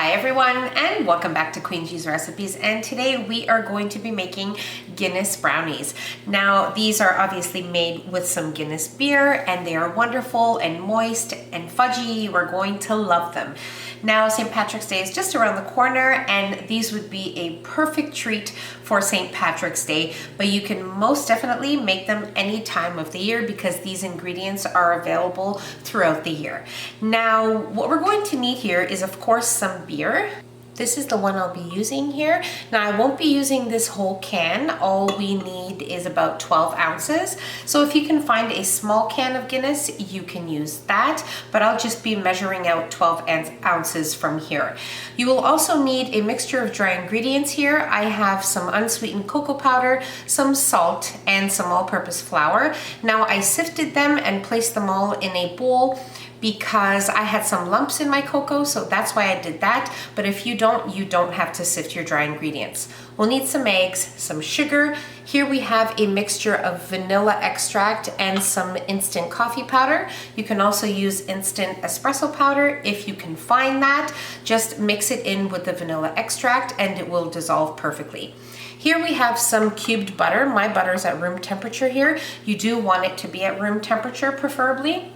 Hi everyone, and welcome back to Queen G's Recipes, and today we are going to be making Guinness brownies. Now these are obviously made with some Guinness beer and they are wonderful and moist and fudgy. You are going to love them. Now St. Patrick's Day is just around the corner and these would be a perfect treat for St. Patrick's Day, but you can most definitely make them any time of the year because these ingredients are available throughout the year. Now what we're going to need here is of course some beer. This is the one I'll be using here. Now I won't be using this whole can. All we need is about 12 ounces. So if you can find a small can of Guinness, you can use that, but I'll just be measuring out 12 ounces from here. You will also need a mixture of dry ingredients here. I have some unsweetened cocoa powder, some salt, and some all-purpose flour. Now I sifted them and placed them all in a bowl because I had some lumps in my cocoa, so that's why I did that. But if you don't have to sift your dry ingredients. We'll need some eggs, some sugar. Here we have a mixture of vanilla extract and some instant coffee powder. You can also use instant espresso powder if you can find that. Just mix it in with the vanilla extract and it will dissolve perfectly. Here we have some cubed butter. My butter is at room temperature here. You do want it to be at room temperature preferably.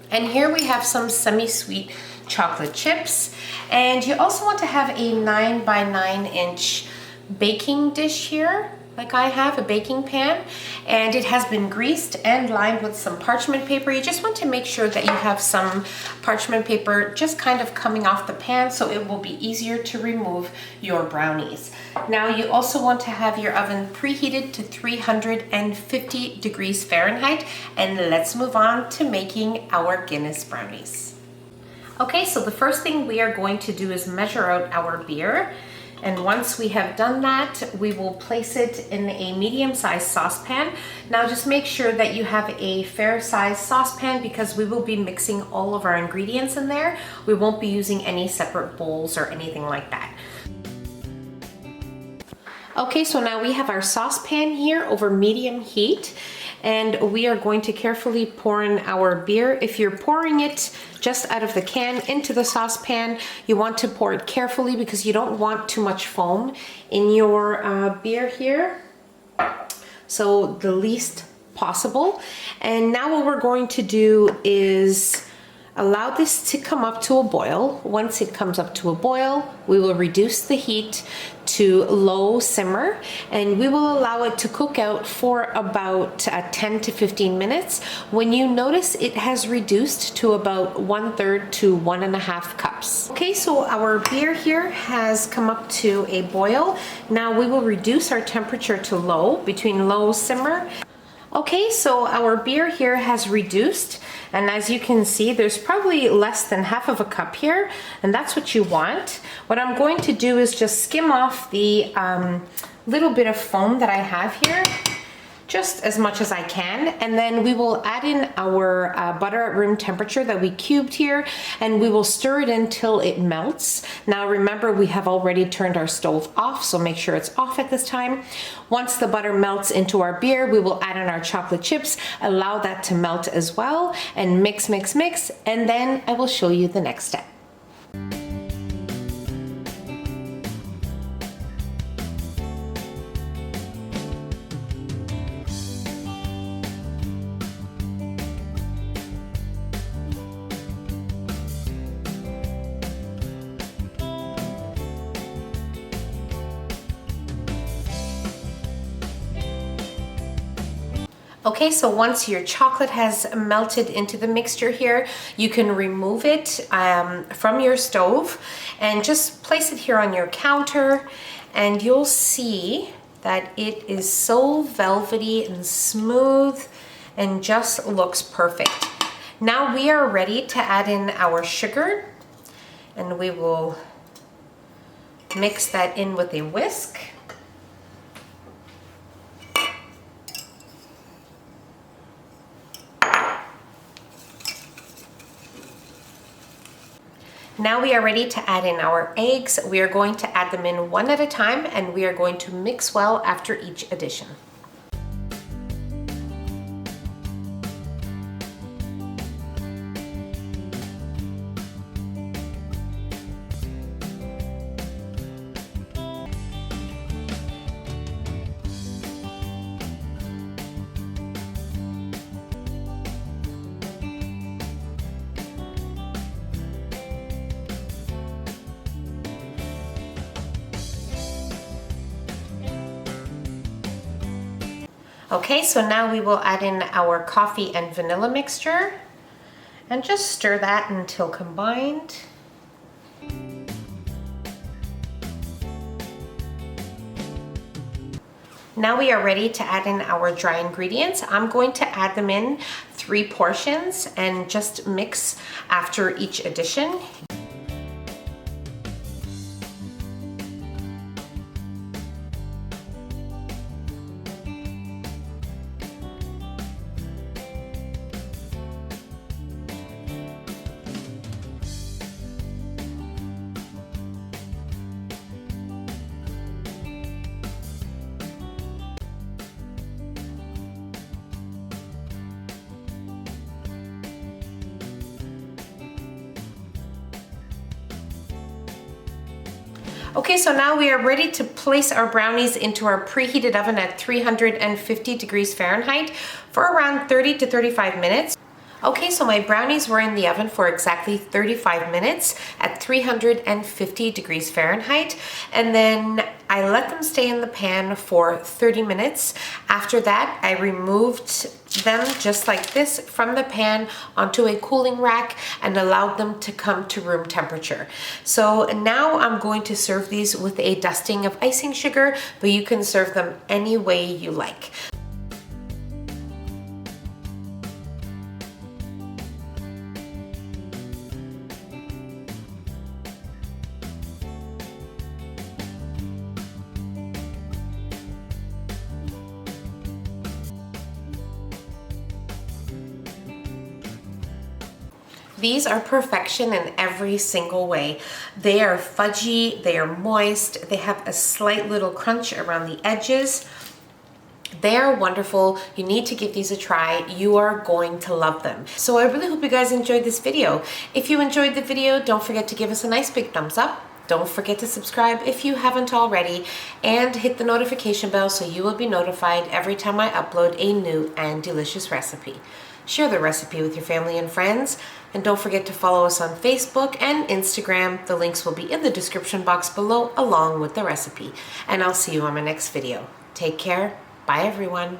And here we have some semi-sweet chocolate chips. And you also want to have a 9 by 9 inch baking dish here, like I have, a baking pan. And it has been greased and lined with some parchment paper. You just want to make sure that you have some parchment paper just kind of coming off the pan so it will be easier to remove your brownies. Now you also want to have your oven preheated to 350 degrees Fahrenheit, and let's move on to making our Guinness brownies. Okay, so the first thing we are going to do is measure out our beer. And once we have done that, we will place it in a medium-sized saucepan. Now just make sure that you have a fair-sized saucepan because we will be mixing all of our ingredients in there. We won't be using any separate bowls or anything like that. Okay, so now we have our saucepan here over medium heat, and we are going to carefully pour in our beer. If you're pouring it just out of the can into the saucepan, you want to pour it carefully because you don't want too much foam in your beer here. So the least possible. And now what we're going to do is allow this to come up to a boil. Once it comes up to a boil, we will reduce the heat to low simmer and we will allow it to cook out for about 10 to 15 minutes. When you notice it has reduced to about 1/3 to 1.5 cups. Okay, so our beer here has come up to a boil. Now we will reduce our temperature to low, between low simmer. Okay, so our beer here has reduced, and as you can see, there's probably less than half of a cup here, and that's what you want. What I'm going to do is just skim off the little bit of foam that I have here, just as much as I can, and then we will add in our butter at room temperature that we cubed here, and we will stir it until it melts. Now remember, we have already turned our stove off, so make sure it's off at this time. Once the butter melts into our beer, we will add in our chocolate chips, allow that to melt as well, and mix, mix, mix, and then I will show you the next step. Okay, so once your chocolate has melted into the mixture here, you can remove it from your stove and just place it here on your counter, and you'll see that it is so velvety and smooth and just looks perfect. Now we are ready to add in our sugar, and we will mix that in with a whisk. Now we are ready to add in our eggs. We are going to add them in one at a time, and we are going to mix well after each addition. Okay, so now we will add in our coffee and vanilla mixture and just stir that until combined. Now we are ready to add in our dry ingredients. I'm going to add them in 3 portions and just mix after each addition. Okay, so now we are ready to place our brownies into our preheated oven at 350 degrees Fahrenheit for around 30 to 35 minutes. Okay, so my brownies were in the oven for exactly 35 minutes at 350 degrees Fahrenheit, and then I let them stay in the pan for 30 minutes. After that, I removed them just like this from the pan onto a cooling rack and allowed them to come to room temperature. So now I'm going to serve these with a dusting of icing sugar, but you can serve them any way you like. These are perfection in every single way. They are fudgy, they are moist, they have a slight little crunch around the edges. They are wonderful. You need to give these a try. You are going to love them. So I really hope you guys enjoyed this video. If you enjoyed the video, don't forget to give us a nice big thumbs up. Don't forget to subscribe if you haven't already, and hit the notification bell so you will be notified every time I upload a new and delicious recipe. Share the recipe with your family and friends, and don't forget to follow us on Facebook and Instagram. The links will be in the description box below along with the recipe. And I'll see you on my next video. Take care. Bye everyone.